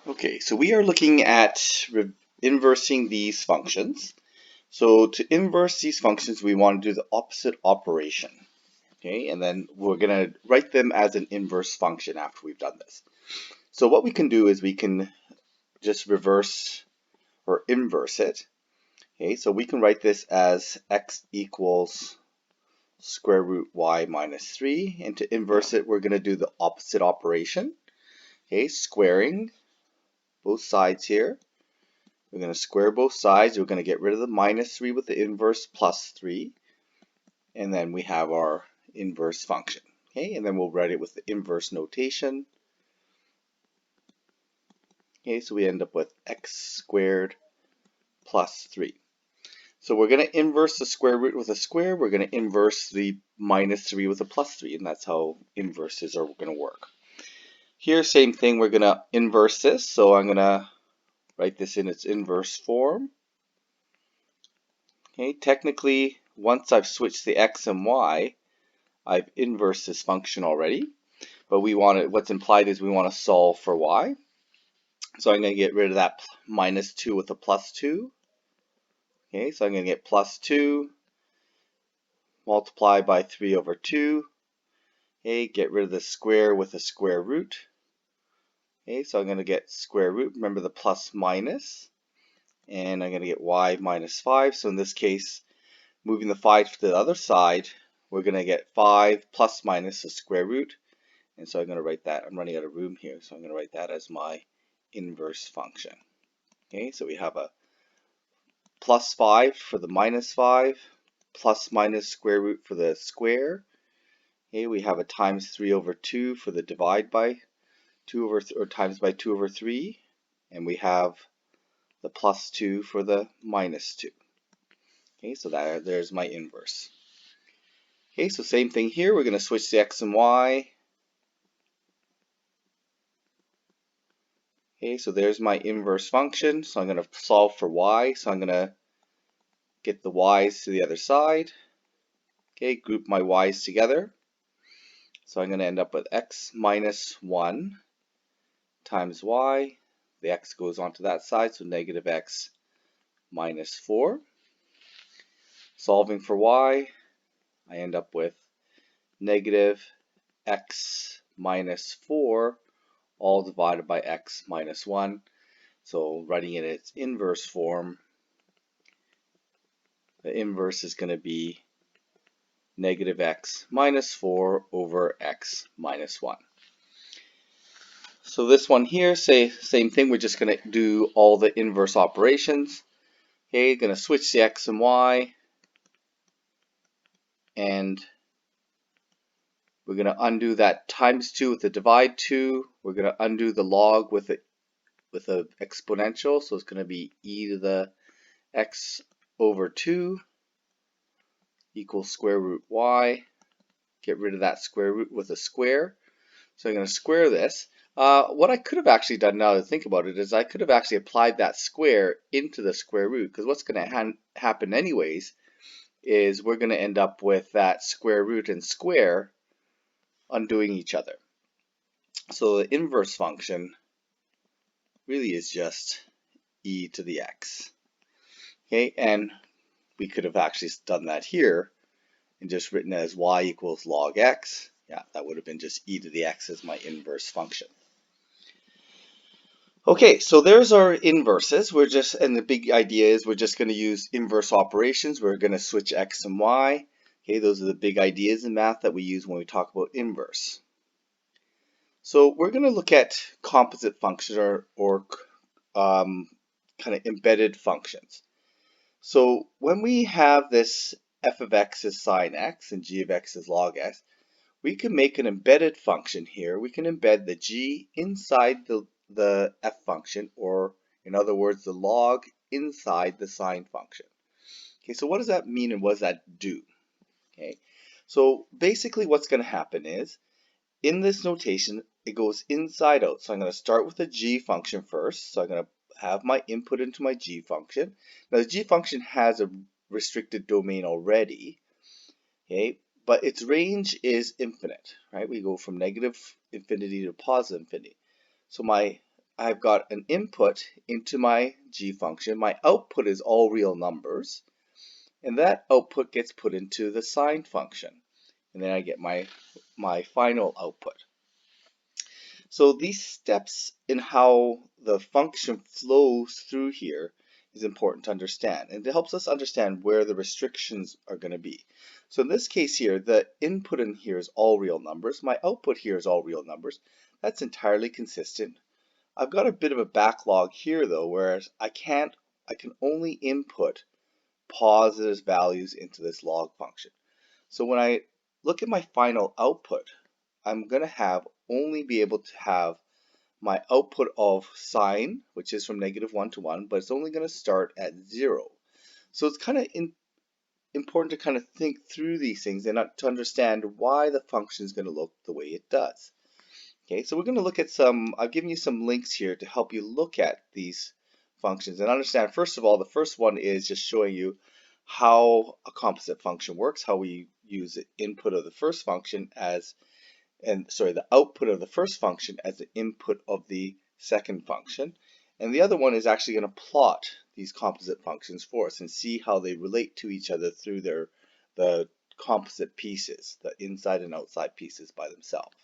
Okay, so we are looking at inversing these functions. So to inverse these functions, we want to do the opposite operation. Okay, and then we're going to write them as an inverse function after we've done this. So what we can do is we can just reverse or inverse it. Okay, so we can write this as x equals square root y minus 3. And to inverse it, we're going to do the opposite operation. Okay, squaring both sides here. We're going to square both sides. We're going to get rid of the minus 3 with the inverse plus 3. And then we have our inverse function. Okay, and then we'll write it with the inverse notation. Okay, so we end up with x squared plus 3. So we're going to inverse the square root with a square. We're going to inverse the minus 3 with a plus 3. And that's how inverses are going to work. Here, same thing. We're going to inverse this. So I'm going to write this in its inverse form. Okay, technically, once I've switched the x and y, I've inversed this function already. But we want to, what's implied is we want to solve for y. So I'm going to get rid of that minus 2 with a plus 2. Okay, so I'm going to get plus 2 multiplied by 3 over 2. Okay, get rid of the square with a square root. Okay, so I'm going to get square root, remember the plus minus, and I'm going to get y minus 5. So in this case, moving the 5 to the other side, we're going to get 5 plus minus the square root. And so I'm going to write that, I'm running out of room here, so I'm going to write that as my inverse function. Okay, so we have a plus 5 for the minus 5, plus minus square root for the square. Okay, we have a times 3 over 2 for the divide by 2 over, or times by 2 over 3, and we have the plus 2 for the minus 2. Okay, so there's my inverse. Okay, so same thing here. We're going to switch the x and y. Okay, so there's my inverse function. So I'm going to solve for y. So I'm going to get the y's to the other side. Okay, group my y's together. So I'm going to end up with x minus 1 times y. The x goes onto that side, so negative x minus 4. Solving for y, I end up with negative x minus 4 all divided by x minus 1. So writing it in its inverse form, the inverse is going to be negative x minus 4 over x minus 1. So this one here, same thing, we're just going to do all the inverse operations. Okay, going to switch the x and y, and we're going to undo that times 2 with the divide 2. We're going to undo the log with an exponential, so it's going to be e to the x over 2 equals square root y. Get rid of that square root with a square. So I'm going to square this. What I could have actually done, now to think about it, is I could have actually applied that square into the square root, because what's going to happen anyways is we're going to end up with that square root and square undoing each other. So the inverse function really is just e to the x. Okay, and we could have actually done that here and just written as y equals log x. Yeah, that would have been just e to the x as my inverse function. Okay, so there's our inverses. And the big idea is we're just going to use inverse operations. We're going to switch x and y. Okay, those are the big ideas in math that we use when we talk about inverse. So we're going to look at composite functions or kind of embedded functions. So when we have this f of x is sine x and g of x is log x, we can make an embedded function here. We can embed the g inside the f function, or in other words, the log inside the sine function. Okay, so what does that mean and what does that do? Okay, so basically what's going to happen is, in this notation, it goes inside out. So I'm going to start with the g function first. So I'm going to have my input into my g function. Now the g function has a restricted domain already, okay, but its range is infinite, right? We go from negative infinity to positive infinity. So I I've got an input into my g function. My output is all real numbers, and that output gets put into the sine function, and then I get my final output. So these steps in how the function flows through here is important to understand, and it helps us understand where the restrictions are going to be. So in this case here, the input in here is all real numbers. My output here is all real numbers. That's entirely consistent. I've got a bit of a backlog here though, whereas I can only input positive values into this log function. So when I look at my final output, I'm going to only be able to have my output of sine, which is from -1 to 1, but it's only going to start at 0. So it's kind of important to kind of think through these things and to understand why the function is going to look the way it does. Okay, so we're going to look at I've given you some links here to help you look at these functions and understand, first of all, the first one is just showing you how a composite function works, how we use the input of the first function the output of the first function as the input of the second function. And the other one is actually going to plot these composite functions for us and see how they relate to each other through the composite pieces, the inside and outside pieces by themselves.